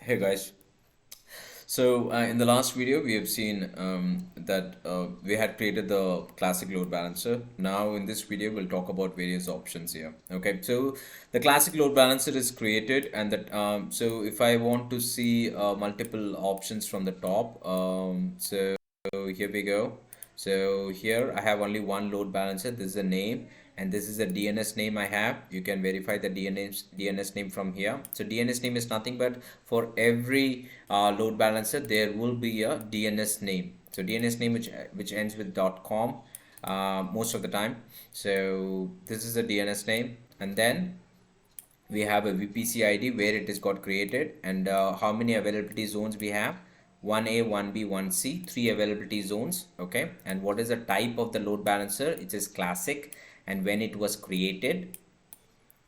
Hey guys. So in the last video, we have seen that we had created the classic load balancer. Now in this video, we'll talk about various options here. Okay, so the classic load balancer is created, and that so if I want to see multiple options from the top, so here we go. So here I have only one load balancer. This is a name and this is a DNS name I have. You can verify the DNS name from here. So DNS name is nothing but for every load balancer there will be a DNS name. So DNS name which ends with .com most of the time. So this is a DNS name, and then we have a VPC ID where it is got created, and how many availability zones we have: 1A, 1B, 1C, three availability zones. Okay, and what is the type of the load balancer? It is classic, and when it was created.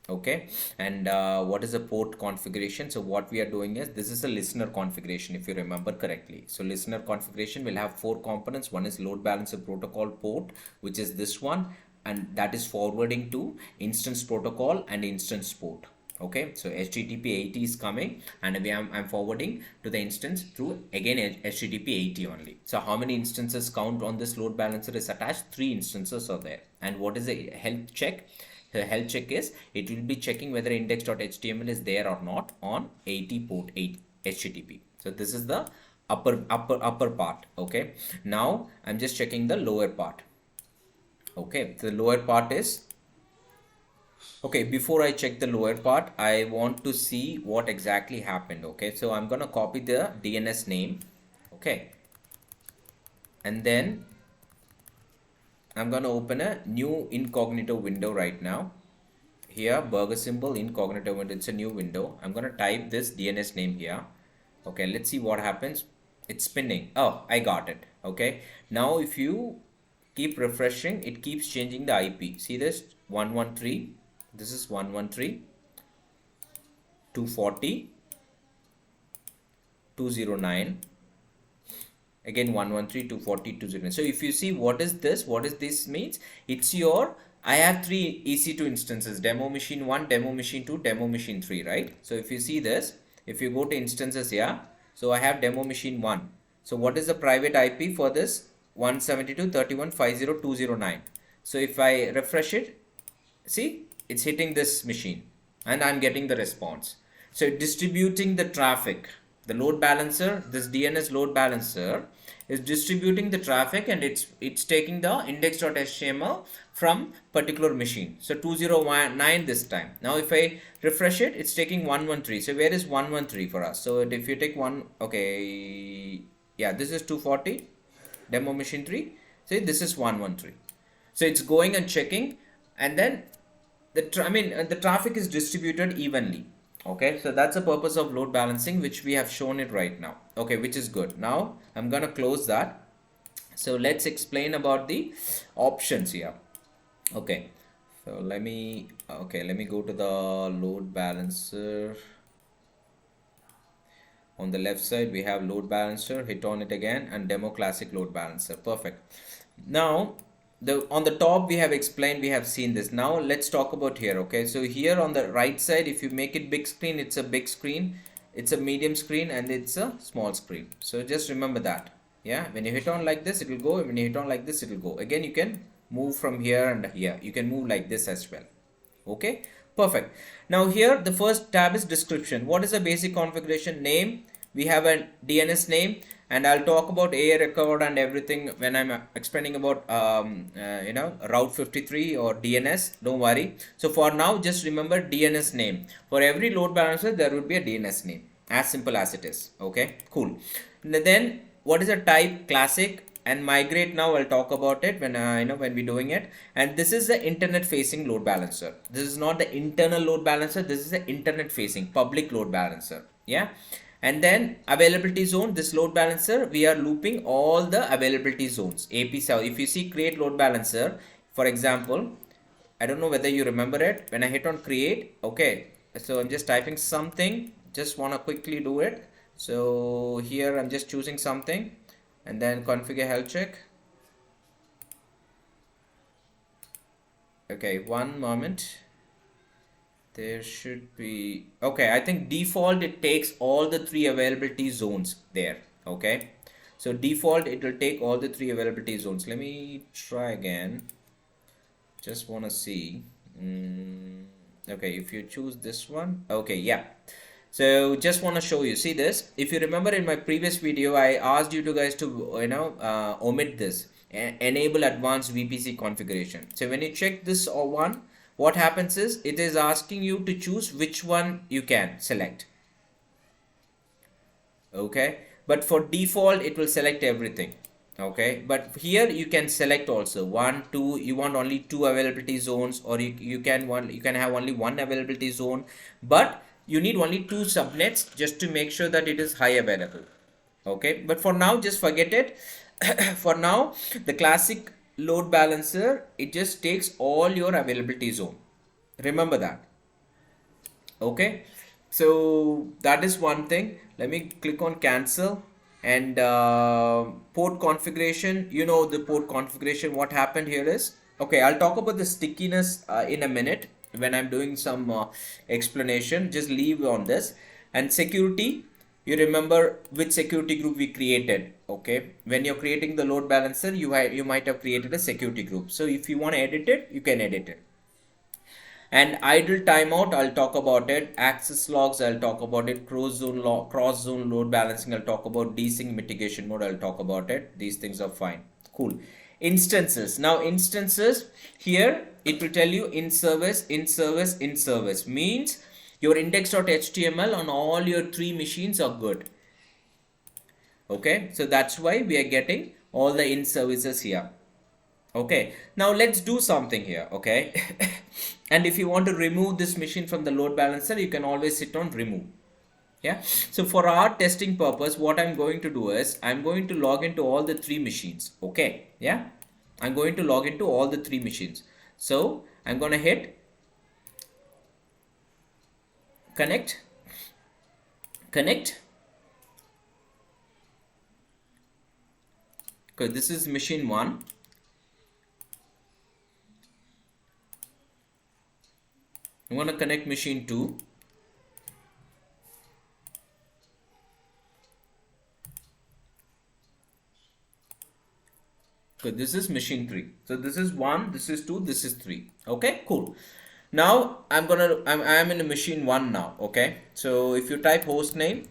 Okay, and what is the port configuration? So what we are doing is, this is a listener configuration, if you remember correctly. So listener configuration will have four components. One is load balancer protocol port, which is this one, and that is forwarding to instance protocol and instance port. Okay, so HTTP 80 is coming, and I'm forwarding to the instance through again HTTP 80 only. So how many instances count on this load balancer is attached? Three instances are there. And what is the health check? The health check is, it will be checking whether index.html is there or not on 80 port 8 HTTP. So this is the upper part. Okay, now I'm just checking the lower part. Okay, the lower part is, okay, before I check the lower part, I want to see what exactly happened. Okay, so I'm gonna copy the DNS name. Okay, and then I'm gonna open a new incognito window right now. Here, burger symbol, incognito window, it's a new window. I'm gonna type this DNS name here. Okay, let's see what happens. It's spinning. Oh, I got it. Okay, now if you keep refreshing, it keeps changing the IP. See this? 113. This is 113, 240, 209. Again 113, 240, 209. So if you see, what is this means, it's your, I have three EC2 instances: demo machine 1, demo machine 2, demo machine 3, right? So if you see this, if you go to instances here, so I have demo machine 1. So what is the private IP for this? 172.31.50.209. So if I refresh it, see, it's hitting this machine and I'm getting the response. So distributing the traffic, the load balancer, this DNS load balancer is distributing the traffic, and it's taking the index.html from particular machine. So 2019 this time. Now if I refresh it, it's taking 113. So where is 113 for us? So if you take one, okay, yeah, this is 240, demo machine 3. See, this is 113. So it's going and checking, and then the traffic is distributed evenly. Okay, so that's the purpose of load balancing, which we have shown it right now. Okay, which is good. Now I'm gonna close that. So let's explain about the options here. Okay, so let me go to the load balancer. On the left side we have load balancer, hit on it again, and demo classic load balancer. Perfect. Now on the top we have explained, we have seen this. Now let's talk about here. Okay, so here on the right side, if you make it big screen, it's a big screen, it's a medium screen, and it's a small screen. So just remember that. Yeah, when you hit on like this, it will go. When you hit on like this, it will go. Again, you can move from here and here. You can move like this as well. Okay, perfect. Now here the first tab is description. What is the basic configuration? Name, we have a DNS name, and I'll talk about AR record and everything when I'm explaining about route 53 or DNS. Don't worry. So for now, just remember DNS name. For every load balancer there will be a DNS name, as simple as it is. Okay, cool. Then what is the type? Classic. And migrate, now I'll talk about it when when we're doing it. And this is the internet facing load balancer. This is not the internal load balancer, this is the internet facing public load balancer. Yeah, and then availability zone, this load balancer, we are looping all the availability zones. AP South, if you see create load balancer, for example, I don't know whether you remember it, when I hit on create. Okay, so I'm just typing something, just want to quickly do it. So here I'm just choosing something, and then configure health check. Okay, one moment. There should be, okay, I think default it takes all the three availability zones there. Okay, so default it will take all the three availability zones. Let me try again. Just want to see. Okay, if you choose this one, okay, yeah. So just want to show you, see this, if you remember in my previous video I asked you to guys to omit this, enable advanced VPC configuration. So when you check this or one, what happens is it is asking you to choose which one you can select. Okay, but for default it will select everything. Okay, but here you can select also one, two, you want only two availability zones, or you can have only one availability zone, but you need only two subnets just to make sure that it is high available. Okay, but for now just forget it. For now the classic load balancer, it just takes all your availability zone, remember that. Okay, so that is one thing. Let me click on cancel. And port configuration, you know the port configuration, what happened here is, okay, I'll talk about the stickiness in a minute when I'm doing some explanation. Just leave on this. And security, you remember which security group we created. Okay, when you're creating the load balancer, you might have created a security group. So if you want to edit it, you can edit it. And idle timeout, I'll talk about it. Access logs, I'll talk about it. Cross zone load balancing, I'll talk about. Desync mitigation mode, I'll talk about it. These things are fine. Cool. Instances. Now instances, here it will tell you in service, in service, in service. Means your index.html on all your three machines are good. Okay, so that's why we are getting all the in services here. Okay, now let's do something here. Okay, and if you want to remove this machine from the load balancer, you can always sit on remove. Yeah, so for our testing purpose, what I'm going to do is I'm going to log into all the three machines. Okay, yeah, I'm going to log into all the three machines. So I'm going to hit connect. Okay, this is machine 1. I'm going to connect machine 2. So this is machine 3. So this is 1, this is 2, this is 3. Okay, cool. Now I'm in a machine 1 now. Okay, so if you type host name,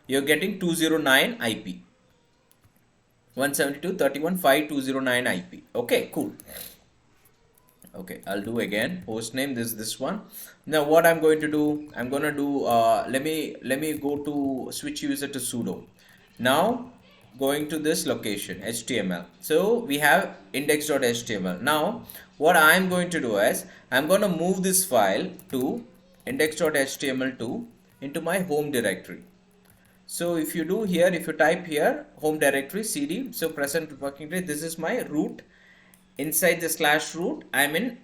you're getting 209 IP. 172.31.5.209 IP. Okay, cool. Okay, I'll do again. Host name, this one. Now what I'm going to do, I'm going to do let me go to switch user to sudo. Now going to this location HTML. So we have index.html. Now what I'm going to do is I'm going to move this file to index.html2 into my home directory. So if you do here, if you type here home directory cd, so present working directory, this is my root. Inside the /root,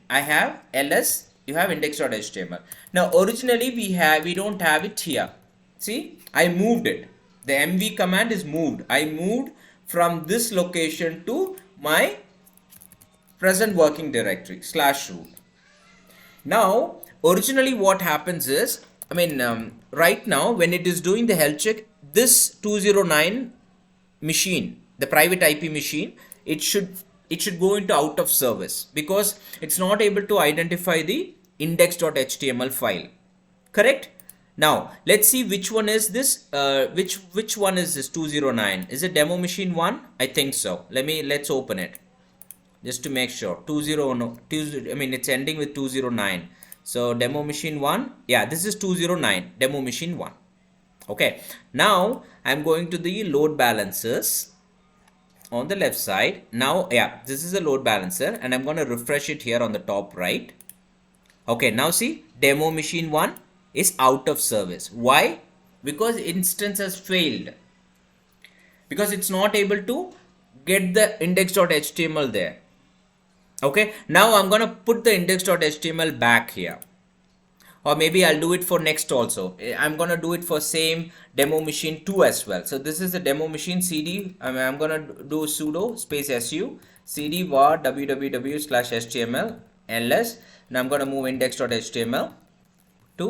I have ls, you have index.html. Now originally we don't have it here. See, I moved it. The mv command is moved. I moved from this location to my present working directory /root. Now originally what happens is, right now when it is doing the health check, this 209 machine, the private IP machine, it should go into out of service because it's not able to identify the index.html file. Correct? Now let's see which one is this. Which one is this 209? Is it demo machine 1? I think so. Let's open it just to make sure. It's ending with 209. So demo machine 1. Yeah, this is 209 demo machine 1. Okay. Now I'm going to the load balancers. On the left side, now yeah, this is a load balancer and I'm going to refresh it here on the top right. Okay, now see, demo machine 1 is out of service. Why? Because instance has failed, because it's not able to get the index.html there. Okay, now I'm going to put the index.html back here, or maybe I'll do it for next also. I'm going to do it for same demo machine 2 as well. So this is the demo machine cd. I'm going to do sudo space su cd var www/html ls, and I'm going to move index.html. to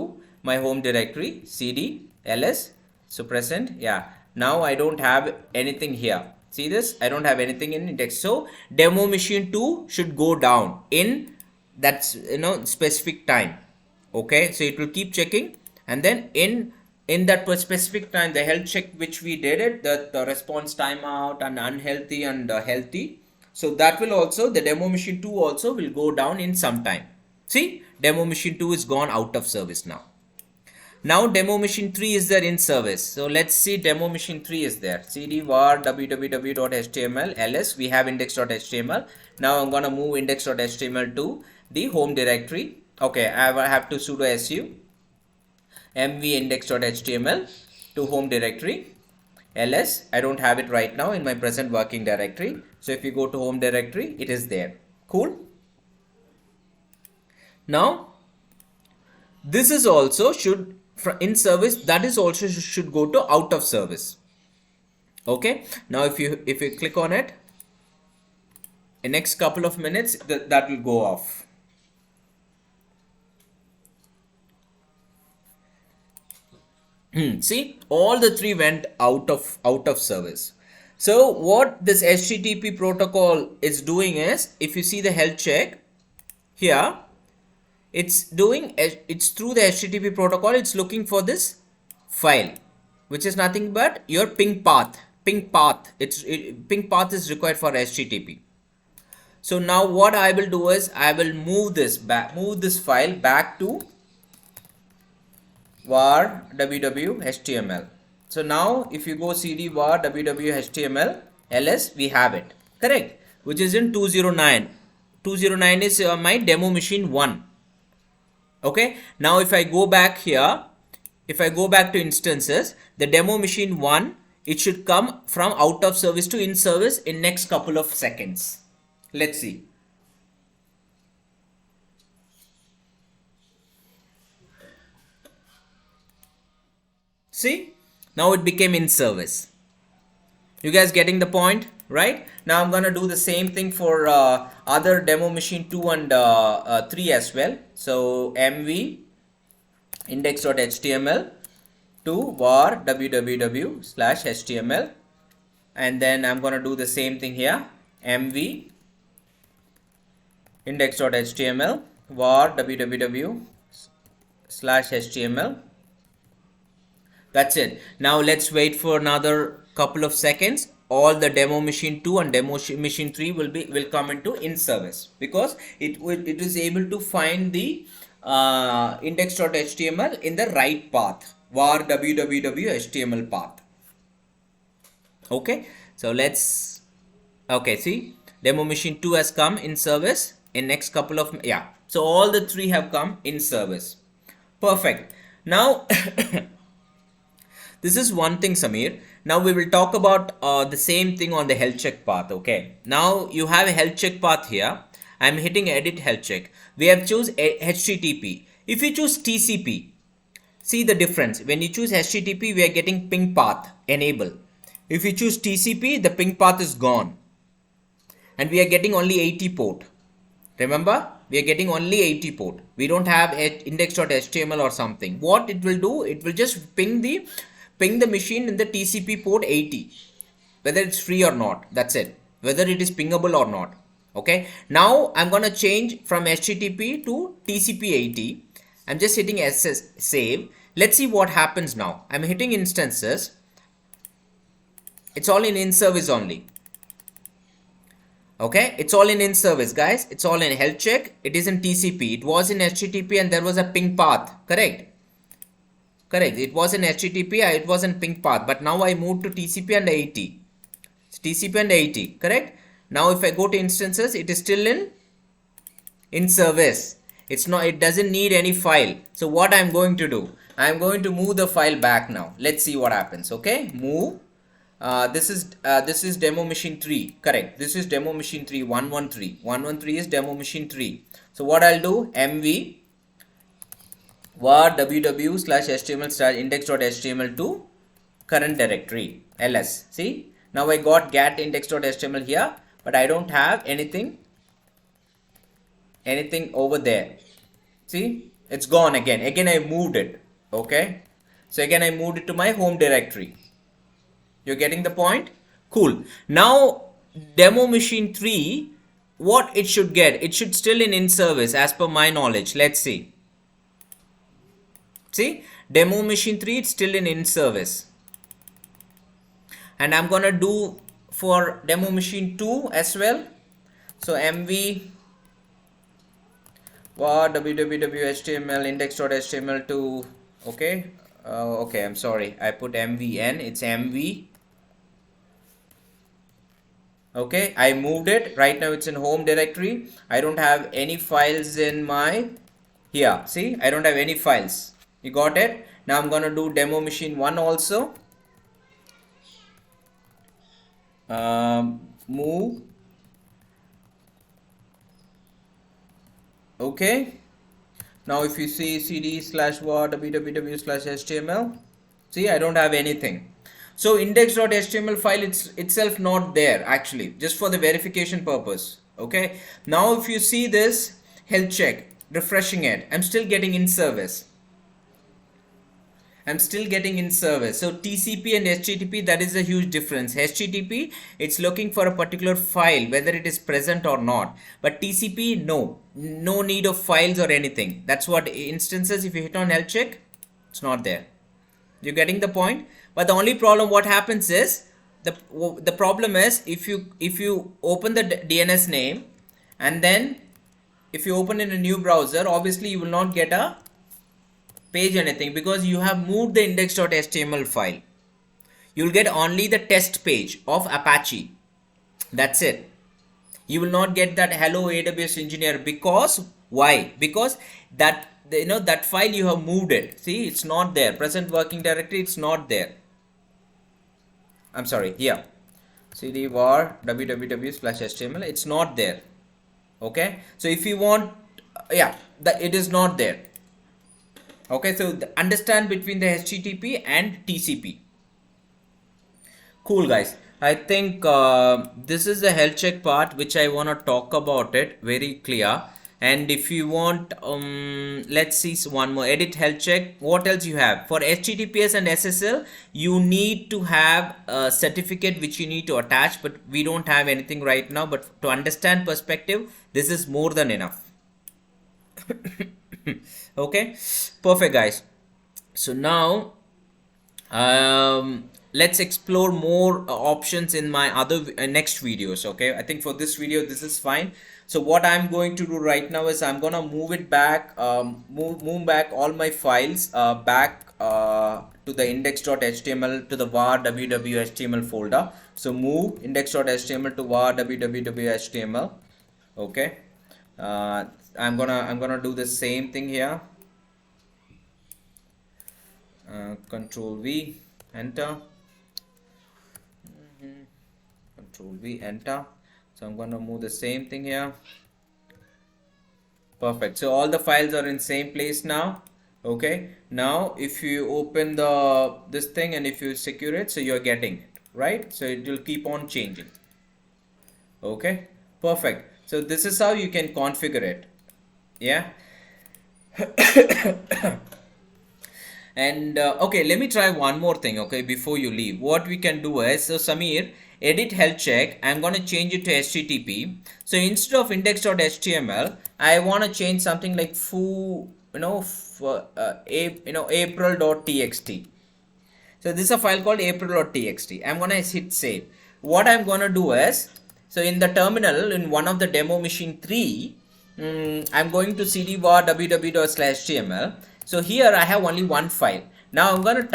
my home directory cd ls. So present, yeah. Now I don't have anything here. See this? I don't have anything in index. So demo machine 2 should go down in that's specific time. Okay, so it will keep checking, and then in that specific time, the health check which we did it, the response timeout and unhealthy and healthy. So that will also, the demo machine 2 also will go down in some time. See, demo machine 2 is gone out of service now. Now demo machine 3 is there in service. So let's see, demo machine 3 is there. cd var www.html ls. We have index.html. Now I'm gonna move index.html to the home directory. Okay, I have to sudo su mv index.html to home directory ls. I don't have it right now in my present working directory. So if you go to home directory, it is there. Cool. Now this is also should in service, that is also should go to out of service. Okay, now if you click on it, in next couple of minutes that will go off. See, all the three went out of service. So what this HTTP protocol is doing is, if you see the health check here, it's through the HTTP protocol, it's looking for this file, which is nothing but your ping path. Ping path is required for HTTP. So now what I will do is, I will move this file back to var www html. So now if you go cd var www html ls, we have it, correct, which is in 209. 209 is my demo machine 1. Okay, now if I go back here, if I go back to instances, the demo machine 1, it should come from out of service to in service in next couple of seconds. Let's see. See, now it became in service. You guys getting the point, right? Now I'm gonna do the same thing for other demo machine 2 and 3 as well. So mv index.html to var www/html, and then I'm gonna do the same thing here, mv index.html var www/html. That's it. Now let's wait for another couple of seconds. All the demo machine 2 and demo machine 3 will come into in service, because it is able to find the index.html in the right path, var www.html path. Okay, so let's, okay, see, demo machine 2 has come in service in next couple of, yeah, so all the three have come in service. Perfect. Now this is one thing, Samir. Now we will talk about the same thing on the health check path. Okay, now you have a health check path here. I'm hitting edit health check. We have choose HTTP. If you choose TCP, see the difference. When you choose HTTP, we are getting ping path enable. If you choose TCP, the ping path is gone, and we are getting only 80 port. Remember, we are getting only 80 port. We don't have index.html or something. What it will do, it will just ping the machine in the TCP port 80, whether it's free or not. That's it, whether it is pingable or not. Okay, now I'm gonna change from HTTP to TCP 80. I'm just hitting SS save. Let's see what happens now. I'm hitting instances. It's all in service only. Okay, it's all in service, guys. It's all in health check. It is in TCP. It was in HTTP and there was a ping path. Correct. It was in HTTP, it was in ping path, but now I moved to TCP and 80. It's TCP and 80, correct? Now if I go to instances, it is still in service. It's not, it doesn't need any file. So what I'm going to do, I'm going to move the file back now. Let's see what happens. Okay, move. This is demo machine 3, correct? This is demo machine 3, 113. 113 is demo machine 3. So what I'll do, mv var www/html/index.html to current directory ls. See, now I got get index.html here, but I don't have anything over there. See, It's gone again. Again, I moved it. Okay. So again, I moved it to my home directory. You're getting the point? Cool. Now, demo machine 3, what it should get? It should still in service as per my knowledge. Let's see. See, demo machine 3, it's still in service. And I'm going to do for demo machine 2 as well. So mv var www.html index.html2. Okay. Okay, I'm sorry. I put mvn. It's mv. Okay, I moved it. Right now it's in home directory. I don't have any files in my here. See, I don't have any files. You got it? Now I'm gonna do demo machine 1 also. Move. Okay. Now if you see cd/var www/html, see, I don't have anything. So index.html file itself not there actually, just for the verification purpose. Okay. Now if you see this health check, refreshing it, I'm still getting in service. I'm still getting in service. So TCP and HTTP, that is a huge difference. HTTP, it's looking for a particular file, whether it is present or not. But TCP, no need of files or anything. That's what instances, if you hit on health check, it's not there. You're getting the point? But the only problem what happens is, the problem is if you open the DNS name and then if you open in a new browser, obviously you will not get a page anything because you have moved the index.html file. You'll get only the test page of Apache. That's it. You will not get that hello AWS engineer. Because why? Because that that file you have moved it. See, it's not there. Present working directory, it's not there. I'm sorry, here cd var www/html, it's not there. Okay, so if you want, yeah, it is not there. Okay, so understand between the HTTP and TCP. Cool guys, I think this is the health check part which I want to talk about it very clear. And if you want, let's see one more, edit health check. What else you have? For HTTPS and SSL, you need to have a certificate which you need to attach, but we don't have anything right now. But to understand perspective, this is more than enough. Okay, perfect guys. So now let's explore more options in my other next videos. Okay, I think for this video this is fine. So what I'm going to do right now is I'm gonna move it back, move back all my files back to the index.html to the var www.html folder. So move index.html to var www.html. Okay, I'm gonna do the same thing here. Control V, enter. Control V, enter. So I'm going to move the same thing here. Perfect. So all the files are in same place now. Okay. Now if you open this thing and if you secure it, so you're getting it, right? So it will keep on changing. Okay. Perfect. So this is how you can configure it. Yeah. And okay, let me try one more thing. Okay, before you leave, what we can do is, so Samir, edit health check, I'm going to change it to HTTP. So instead of index.html, I want to change something like april.txt. So this is a file called april.txt. I'm going to hit save. What I'm going to do is, so in the terminal in one of the demo machine 3, I'm going to cd var www.html. So here I have only one file. Now I'm gonna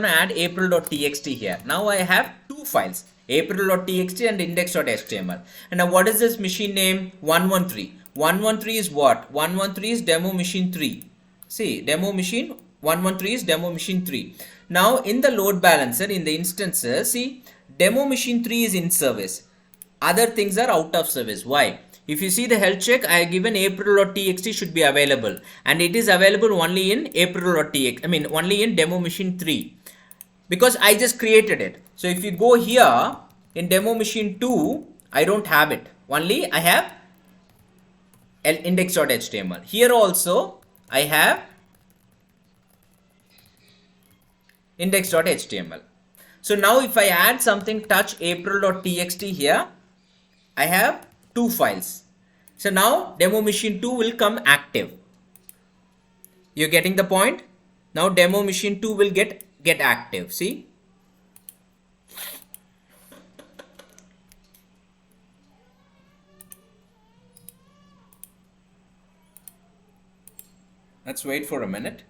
add april.txt here. Now I have two files, april.txt and index.html. And now what is this machine name? 113. 113 is what? 113 is demo machine 3. See, demo machine 113 is demo machine 3. Now in the load balancer, in the instances, see, demo machine 3 is in service. Other things are out of service. Why? If you see the health check, I have given april.txt should be available, and it is available only in april.txt. I mean only in demo machine 3 because I just created it. So if you go here in demo machine 2, I don't have it. Only I have index.html. Here also I have index.html. So now if I add something touch april.txt here, I have two files. So now demo machine 2 will come active. You're getting the point? Now demo machine 2 will get active. See? Let's wait for a minute.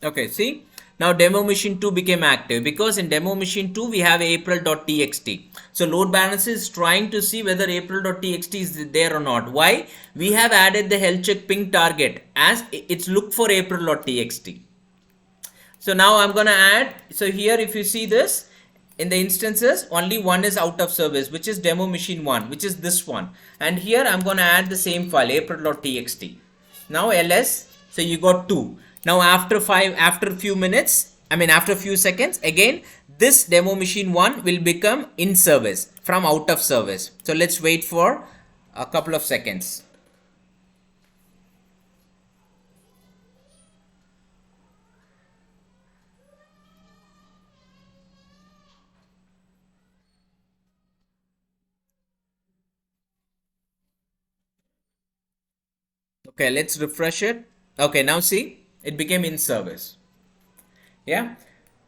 Okay, see? Now demo machine 2 became active because in demo machine 2 we have april.txt. So load balancer is trying to see whether april.txt is there or not. Why? We have added the health check ping target as it's look for april.txt. So now I'm gonna add, so here if you see this, in the instances only one is out of service, which is demo machine 1, which is this one, and here I'm gonna add the same file april.txt. Now ls, so you got 2. Now after a few minutes, I mean after a few seconds, again this demo machine 1 will become in service from out of service. So let's wait for a couple of seconds. Okay, let's refresh it. Okay, now see, it became in service. Yeah,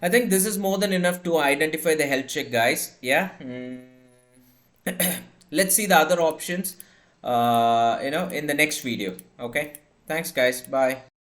I think this is more than enough to identify the health check, guys. Yeah. Let's see the other options, in the next video. Okay. Thanks, guys. Bye.